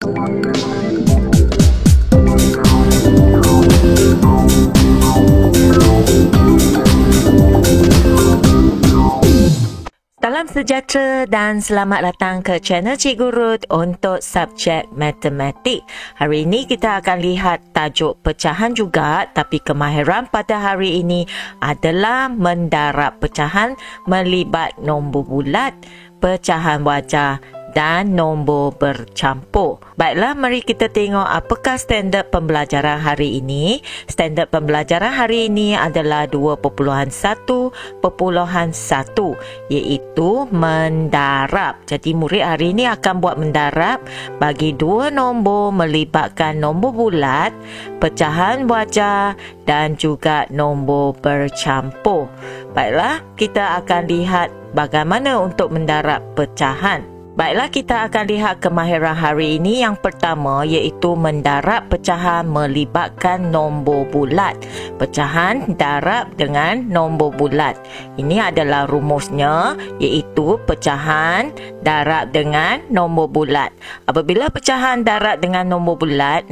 Salam sejahtera dan selamat datang ke channel Cikgu Ruth untuk subjek matematik. Hari ini kita akan lihat tajuk pecahan juga, tapi kemahiran pada hari ini adalah mendarab pecahan melibat nombor bulat, pecahan wajah dan nombor bercampur. Baiklah, mari kita tengok apakah standard pembelajaran hari ini. Standard pembelajaran hari ini adalah 2.1.1 iaitu mendarab. Jadi murid hari ini akan buat mendarab bagi dua nombor melibatkan nombor bulat, pecahan wajah dan juga nombor bercampur. Baiklah, kita akan lihat bagaimana untuk mendarab pecahan. Baiklah, kita akan lihat kemahiran hari ini. Yang pertama iaitu mendarab pecahan melibatkan nombor bulat. Pecahan darab dengan nombor bulat. Ini adalah rumusnya, iaitu pecahan darab dengan nombor bulat. Apabila pecahan darab dengan nombor bulat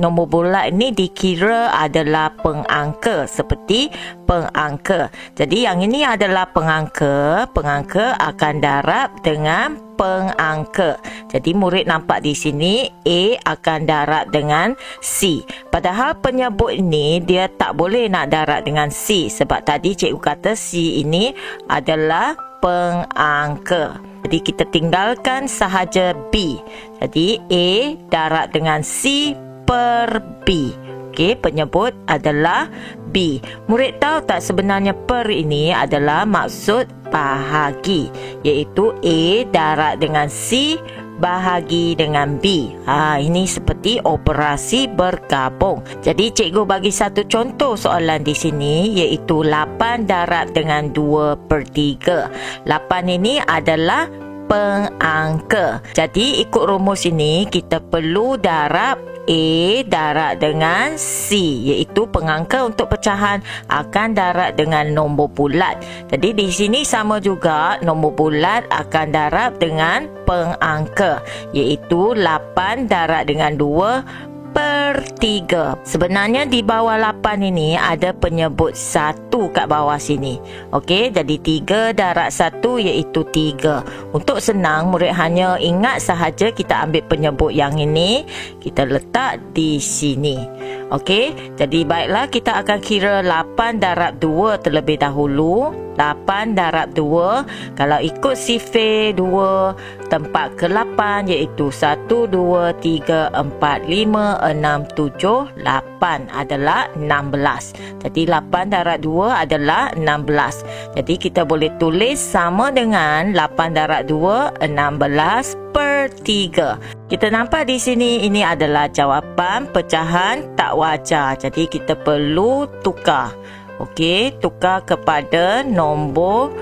ini dikira adalah pengangka, seperti pengangka. Jadi yang ini adalah pengangka. Pengangka akan darab dengan pengangka. Jadi murid nampak di sini A akan darab dengan C. Padahal penyebut ini dia tak boleh nak darab dengan C, sebab tadi cikgu kata C ini adalah pengangka. Jadi kita tinggalkan sahaja B. Jadi A darab dengan C per B. Okey, penyebut adalah B. Murid tahu tak sebenarnya per ini adalah maksud bahagi, iaitu A darab dengan C bahagi dengan B. Ini seperti operasi bergabung. Jadi cikgu bagi satu contoh soalan di sini, iaitu 8 darab dengan 2/3. 8 ini adalah pengangka. Jadi ikut rumus ini kita perlu darab A darab dengan C, iaitu pengangka untuk pecahan akan darab dengan nombor bulat. Jadi di sini sama juga, nombor bulat akan darab dengan pengangka, iaitu 8 darab dengan 2/3. Sebenarnya di bawah 8 ini ada penyebut 1 kat bawah sini. Okey, jadi 3 darab 1 iaitu 3. Untuk senang, murid hanya ingat sahaja kita ambil penyebut yang ini, kita letak di sini. Okey, jadi baiklah kita akan kira 8 darab 2 terlebih dahulu. 8 darab 2, kalau ikut sifir 2 tempat ke 8 iaitu 1, 2, 3, 4, 5, 6, 7, 8 adalah 16. Jadi 8 darab 2 adalah 16. Jadi kita boleh tulis sama dengan 8 darab 2, 16/3. Kita nampak di sini ini adalah jawapan pecahan tak wajar. Jadi kita perlu tukar. Okey, tukar kepada nombor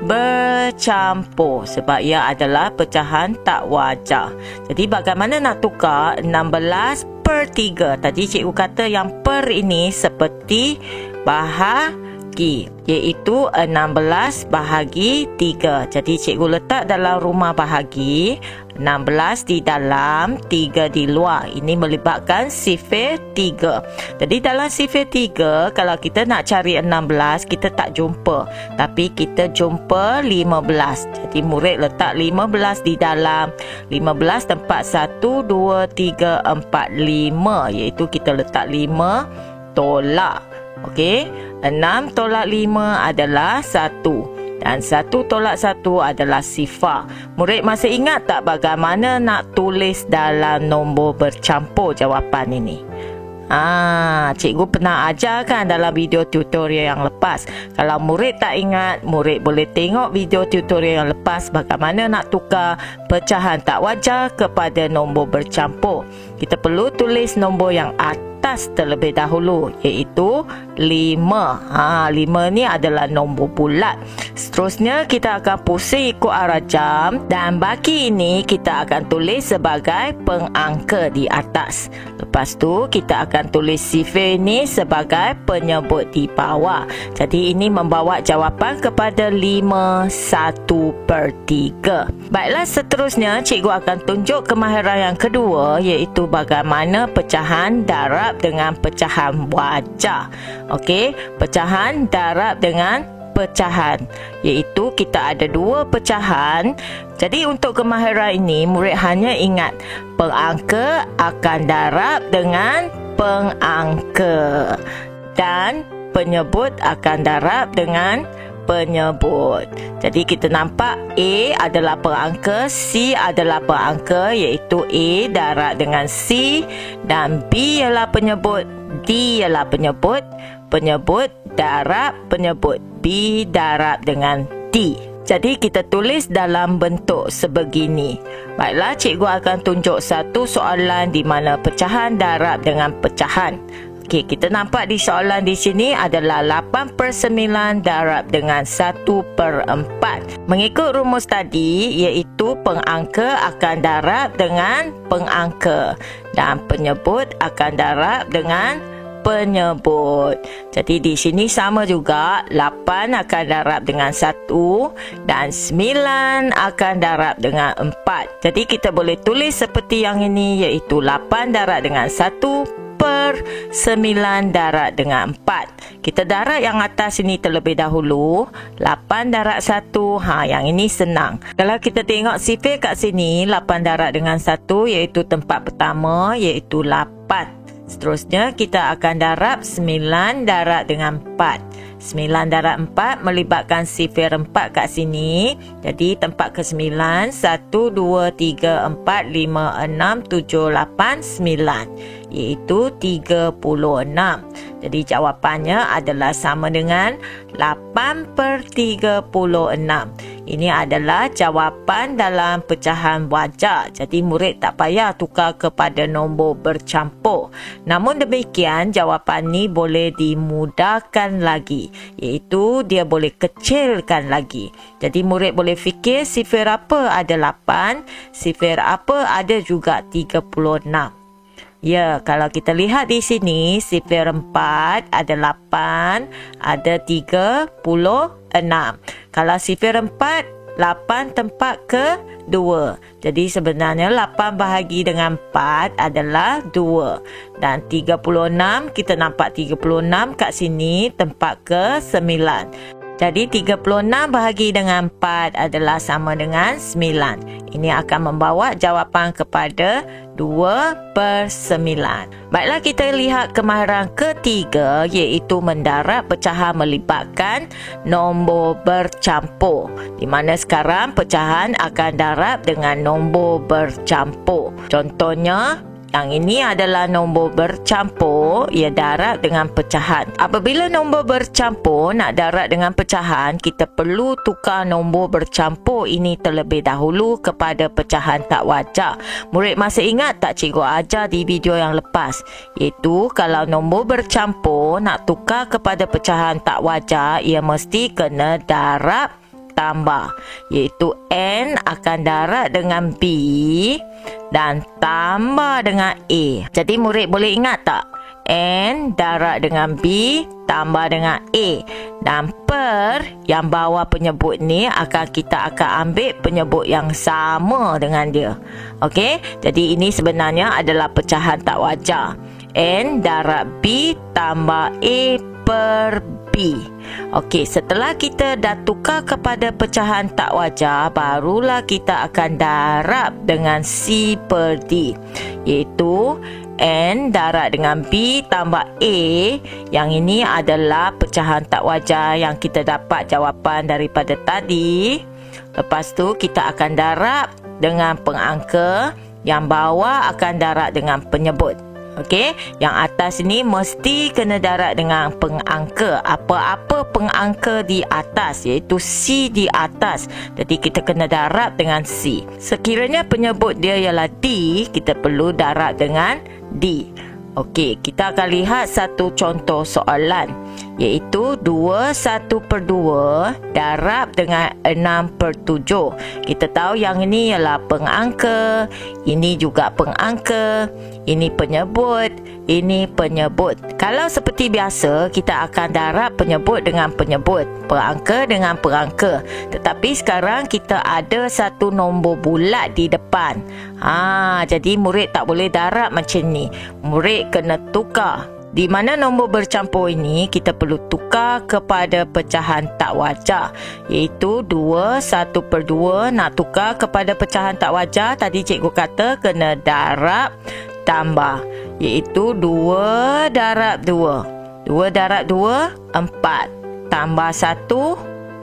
bercampur sebab ia adalah pecahan tak wajar. Jadi bagaimana nak tukar 16/3? Tadi cikgu kata yang per ini seperti bahagi, iaitu 16 bahagi 3. Jadi cikgu letak dalam rumah bahagi, 16 di dalam, 3 di luar. Ini melibatkan sifir 3. Jadi dalam sifir 3, kalau kita nak cari 16, kita tak jumpa. Tapi kita jumpa 15. Jadi murid letak 15 di dalam. 15 tempat 1, 2, 3, 4, 5. Iaitu kita letak 5 tolak. Okey, 6 tolak 5 adalah 1. Dan 1 tolak 1 adalah sifar. Murid masih ingat tak bagaimana nak tulis dalam nombor bercampur jawapan ini? Cikgu pernah ajarkan dalam video tutorial yang lepas. Kalau murid tak ingat, murid boleh tengok video tutorial yang lepas bagaimana nak tukar pecahan tak wajar kepada nombor bercampur. Kita perlu tulis nombor yang atas atas terlebih dahulu, iaitu 5. 5 ni adalah nombor bulat. Seterusnya kita akan pusing ikut arah jam dan baki ini kita akan tulis sebagai pengangka di atas. Lepas tu kita akan tulis sifir ini sebagai penyebut di bawah. Jadi ini membawa jawapan kepada 5/1/3. Baiklah, seterusnya cikgu akan tunjuk kemahiran yang kedua, iaitu bagaimana pecahan darab dengan pecahan wajah. Okey, pecahan darab dengan pecahan, iaitu kita ada 2 pecahan. Jadi untuk kemahiran ini murid hanya ingat pengangka akan darab dengan pengangka dan penyebut akan darab dengan penyebut. Jadi kita nampak A adalah pengangka, C adalah pengangka, iaitu A darab dengan C, dan B ialah penyebut, D ialah penyebut, penyebut darab penyebut, B darab dengan D. Jadi kita tulis dalam bentuk sebegini. Baiklah, cikgu akan tunjuk satu soalan di mana pecahan darab dengan pecahan. Okey, kita nampak di soalan di sini adalah 8/9 darab dengan 1/4. Mengikut rumus tadi, iaitu pengangka akan darab dengan pengangka dan penyebut akan darab dengan penyebut. Jadi di sini sama juga, 8 akan darab dengan 1 dan 9 akan darab dengan 4. Jadi kita boleh tulis seperti yang ini, iaitu 8 darab dengan 1/9 darab dengan 4. Kita darab yang atas ini terlebih dahulu. 8 darab 1. Yang ini senang. Kalau kita tengok sifir kat sini, 8 darab dengan 1, iaitu tempat pertama, iaitu 8. Seterusnya kita akan darab 9 darab dengan 4. 9 darab 4 melibatkan sifir 4 kat sini. Jadi tempat ke-9, 1, 2, 3, 4, 5, 6, 7, 8, 9, iaitu 36. Jadi jawapannya adalah sama dengan 8/36. Ini adalah jawapan dalam pecahan wajah. Jadi murid tak payah tukar kepada nombor bercampur. Namun demikian, jawapan ni boleh dimudahkan lagi, iaitu dia boleh kecilkan lagi. Jadi murid boleh fikir sifir apa ada 8, sifir apa ada juga 36. Ya, kalau kita lihat di sini, sifir 4 ada 8, ada 36. Kalau sifir 4, 8 tempat ke 2. Jadi sebenarnya 8 bahagi dengan 4 adalah 2. Dan 36, kita nampak 36 kat sini tempat ke 9. Jadi 36 bahagi dengan 4 adalah sama dengan 9. Ini akan membawa jawapan kepada 2/9. Baiklah, kita lihat kemahiran ketiga, iaitu mendarab pecahan melibatkan nombor bercampur. Di mana sekarang pecahan akan darab dengan nombor bercampur. Contohnya, yang ini adalah nombor bercampur, ia darab dengan pecahan. Apabila nombor bercampur nak darab dengan pecahan, kita perlu tukar nombor bercampur ini terlebih dahulu kepada pecahan tak wajar. Murid masih ingat tak cikgu ajar di video yang lepas? Iaitu kalau nombor bercampur nak tukar kepada pecahan tak wajar, ia mesti kena darab tambah, iaitu N akan darab dengan B dan tambah dengan A. Jadi murid boleh ingat tak? N darab dengan B tambah dengan A, dan per yang bawah penyebut ni kita akan ambil penyebut yang sama dengan dia. Okey, jadi ini sebenarnya adalah pecahan tak wajar. N darab B tambah A per B. Okey, setelah kita dah tukar kepada pecahan tak wajar, barulah kita akan darab dengan C per D, iaitu N darab dengan B tambah A. Yang ini adalah pecahan tak wajar yang kita dapat jawapan daripada tadi. Lepas tu kita akan darab dengan pengangka, yang bawah akan darab dengan penyebut. Okey, yang atas ni mesti kena darab dengan pengangka. Apa-apa pengangka di atas, iaitu C di atas. Jadi kita kena darab dengan C. Sekiranya penyebut dia ialah D, kita perlu darab dengan D. Okey, kita akan lihat satu contoh soalan, iaitu 21/2 darab dengan 6/7. Kita tahu yang ini ialah pengangka, ini juga pengangka, ini penyebut, ini penyebut. Kalau seperti biasa, kita akan darab penyebut dengan penyebut, pengangka dengan pengangka. Tetapi sekarang kita ada satu nombor bulat di depan. Jadi murid tak boleh darab macam ni. Murid kena tukar. Di mana nombor bercampur ini kita perlu tukar kepada pecahan tak wajar, iaitu 21/2 nak tukar kepada pecahan tak wajar. Tadi cikgu kata kena darab tambah, iaitu 2 darab 2. 2 darab 2, 4. Tambah 1,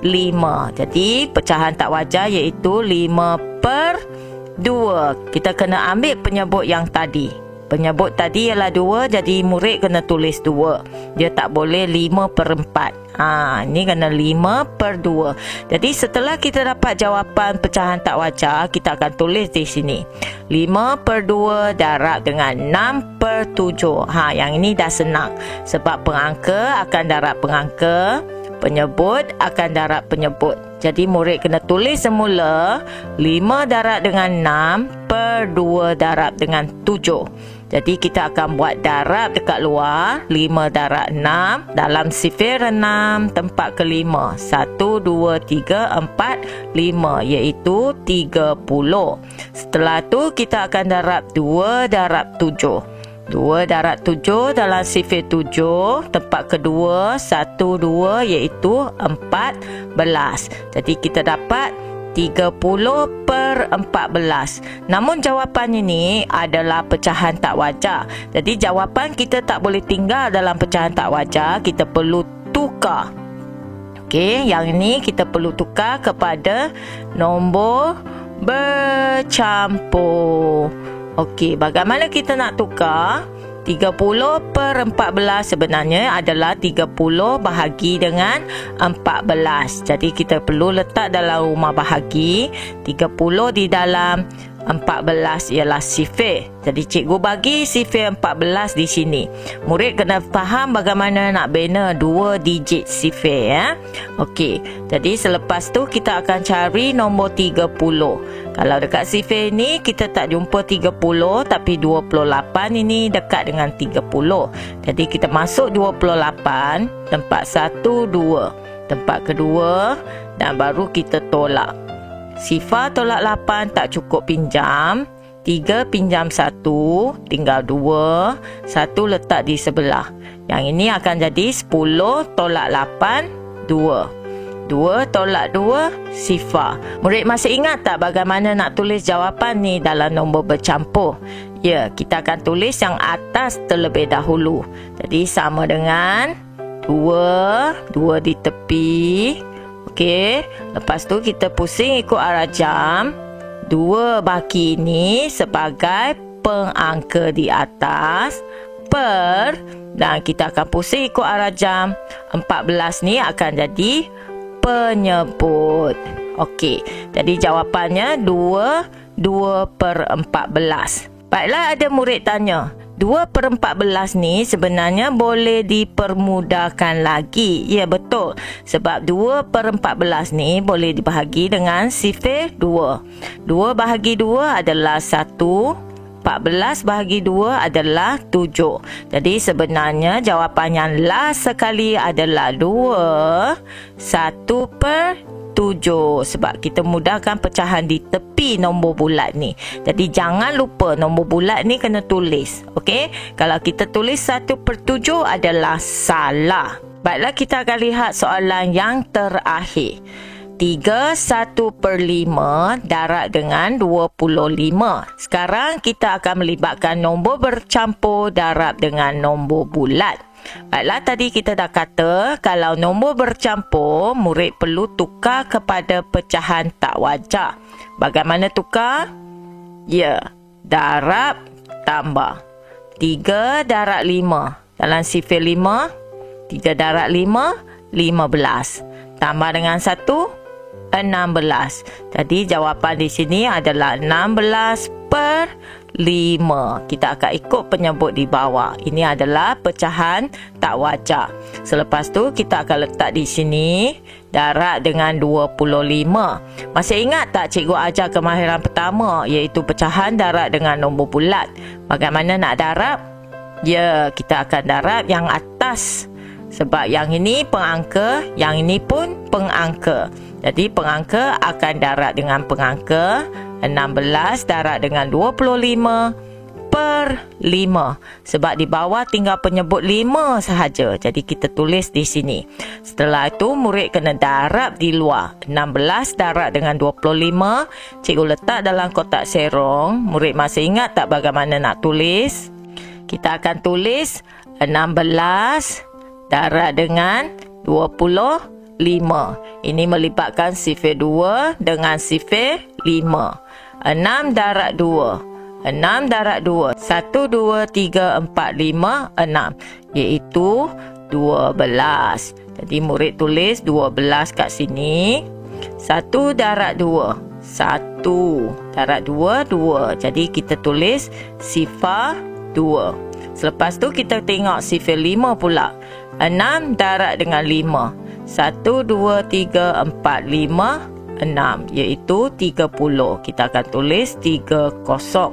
5. Jadi pecahan tak wajar iaitu 5/2. Kita kena ambil penyebut yang tadi. Penyebut tadi ialah 2, jadi murid kena tulis 2. Dia tak boleh 5/4. Ini kena 5/2. Jadi setelah kita dapat jawapan pecahan tak wajar, kita akan tulis di sini. 5/2 darab dengan 6/7. Yang ini dah senang. Sebab pengangka akan darab pengangka, penyebut akan darab penyebut. Jadi murid kena tulis semula 5 darab dengan 6/2 darab dengan 7. Jadi kita akan buat darab dekat luar. 5 darab 6 dalam sifir 6 tempat ke-5. 1, 2, 3, 4, 5, iaitu 30. Setelah tu kita akan darab 2 darab 7. 2 darab 7 dalam sifir 7 tempat kedua. 1, 2, iaitu 14. Jadi kita dapat 30/14. Namun jawapannya ni adalah pecahan tak wajar. Jadi jawapan kita tak boleh tinggal dalam pecahan tak wajar. Kita perlu tukar. Okey, yang ini kita perlu tukar kepada nombor bercampur. Okey, bagaimana kita nak tukar? 30/14 sebenarnya adalah 30 bahagi dengan 14. Jadi kita perlu letak dalam rumah bahagi. 30 di dalam 14 ialah sifir. Jadi cikgu bagi sifir 14 di sini. Murid kena faham bagaimana nak bina 2 digit sifir, ya. Okey. Jadi selepas tu kita akan cari nombor 30. Kalau dekat sifir ni kita tak jumpa 30, tapi 28 ini dekat dengan 30. Jadi kita masuk 28 tempat 1, 2. Tempat kedua dan baru kita tolak. Sifar tolak 8 tak cukup pinjam. 3 pinjam 1, tinggal 2. 1 letak di sebelah. Yang ini akan jadi 10 tolak 8, 2. 2 tolak 2, sifar. Murid masih ingat tak bagaimana nak tulis jawapan ni dalam nombor bercampur? Ya, kita akan tulis yang atas terlebih dahulu. Jadi sama dengan 2 di tepi. Okey, lepas tu kita pusing ikut arah jam. 2 baki ini sebagai pengangka di atas, per, dan kita akan pusing ikut arah jam. 14 ni akan jadi penyebut. Okey, jadi jawapannya 2/14. Baiklah, ada murid tanya, 2/14 ni sebenarnya boleh dipermudahkan lagi. Ya, betul. Sebab 2/14 ni boleh dibahagi dengan sifir 2. 2 bahagi 2 adalah 1. 14 bahagi 2 adalah 7. Jadi sebenarnya jawapan yang last sekali adalah 1/7. Sebab kita mudahkan pecahan di tepi nombor bulat ni. Jadi jangan lupa nombor bulat ni kena tulis. Okey? Kalau kita tulis 1/7 adalah salah. Baiklah, kita akan lihat soalan yang terakhir. 31/5 darab dengan 25. Sekarang kita akan melibatkan nombor bercampur darab dengan nombor bulat. Baiklah, tadi kita dah kata kalau nombor bercampur, murid perlu tukar kepada pecahan tak wajar. Bagaimana tukar? Ya, darab tambah. 3 darab 5. Dalam sifir 5, 3 darab 5, 15. Tambah dengan 1, 16. Jadi jawapan di sini adalah 16/15. Kita akan ikut penyebut di bawah. Ini adalah pecahan tak wajar. Selepas tu kita akan letak di sini darab dengan 25. Masih ingat tak cikgu ajar kemahiran pertama, iaitu pecahan darab dengan nombor bulat. Bagaimana nak darab? Ya, kita akan darab yang atas. Sebab yang ini pengangka, yang ini pun pengangka. Jadi pengangka akan darab dengan pengangka. 16 darab dengan 25 per 5. Sebab di bawah tinggal penyebut 5 sahaja. Jadi kita tulis di sini. Setelah itu murid kena darab di luar. 16 darab dengan 25. Cikgu letak dalam kotak serong. Murid masih ingat tak bagaimana nak tulis? Kita akan tulis 16 darab dengan 25. Ini melibatkan sifar 2 dengan sifar 5. 6 darab 2. 6 darab 2. 1, 2, 3, 4, 5, 6. Iaitu 12. Jadi murid tulis 12 kat sini. 1 darab 2. 1 darab 2, 2. Jadi kita tulis sifar 2. Selepas tu kita tengok sifar 5 pula. 6 darab dengan 5. 1, 2, 3, 4, 5, 6. Iaitu 30. Kita akan tulis 30.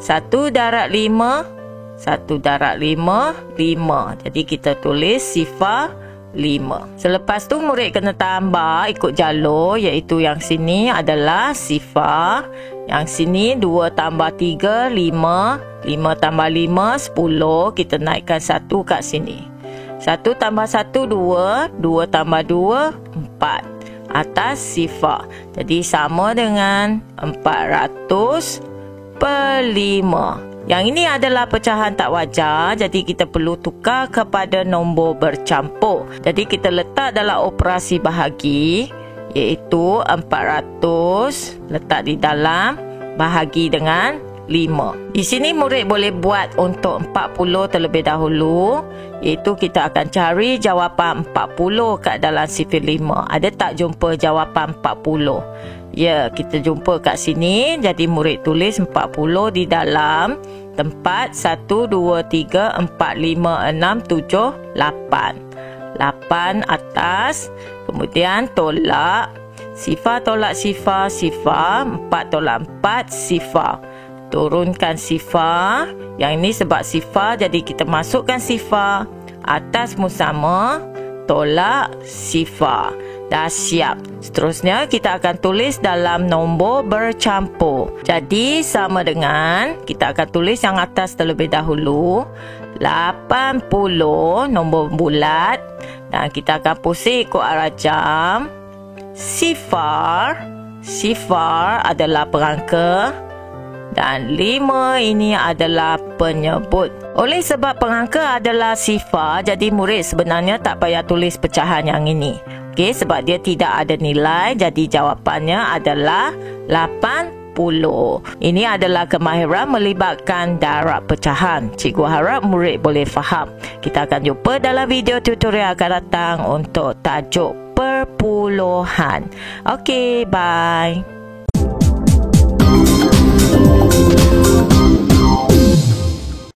1 darab 5. 1 darab 5, 5. Jadi kita tulis sifar 5. Selepas tu murid kena tambah ikut jalur, iaitu yang sini adalah sifar. Yang sini 2 tambah 3, 5. 5 tambah 5, 10. Kita naikkan 1 kat sini. 1 tambah 1, 2. 2 tambah 2, 4. Atas sifar. Jadi sama dengan 400 per 5. Yang ini adalah pecahan tak wajar. Jadi kita perlu tukar kepada nombor bercampur. Jadi kita letak dalam operasi bahagi, iaitu 400 letak di dalam, bahagi dengan 5. Di sini murid boleh buat untuk 40 terlebih dahulu, iaitu kita akan cari jawapan 40 kat dalam sifar 5. Ada tak jumpa jawapan 40? Ya, kita jumpa kat sini. Jadi murid tulis 40 di dalam tempat 1, 2, 3, 4, 5, 6, 7, 8. 8 atas. Kemudian tolak. Sifar tolak sifar, sifar. 4 tolak 4, sifar. Turunkan sifar. Yang ini sebab sifar, jadi kita masukkan sifar. Atasmu sama. Tolak sifar. Dah siap. Seterusnya kita akan tulis dalam nombor bercampur. Jadi sama dengan, kita akan tulis yang atas terlebih dahulu. 80 nombor bulat. Dan kita akan pusing ikut arah jam. Sifar. Sifar adalah perangka. Dan 5 ini adalah penyebut. Oleh sebab perangka adalah sifar, jadi murid sebenarnya tak payah tulis pecahan yang ini. Okey, sebab dia tidak ada nilai, jadi jawapannya adalah 80. Ini adalah kemahiran melibatkan darab pecahan. Cikgu harap murid boleh faham. Kita akan jumpa dalam video tutorial akan datang untuk tajuk perpuluhan. Okey, bye.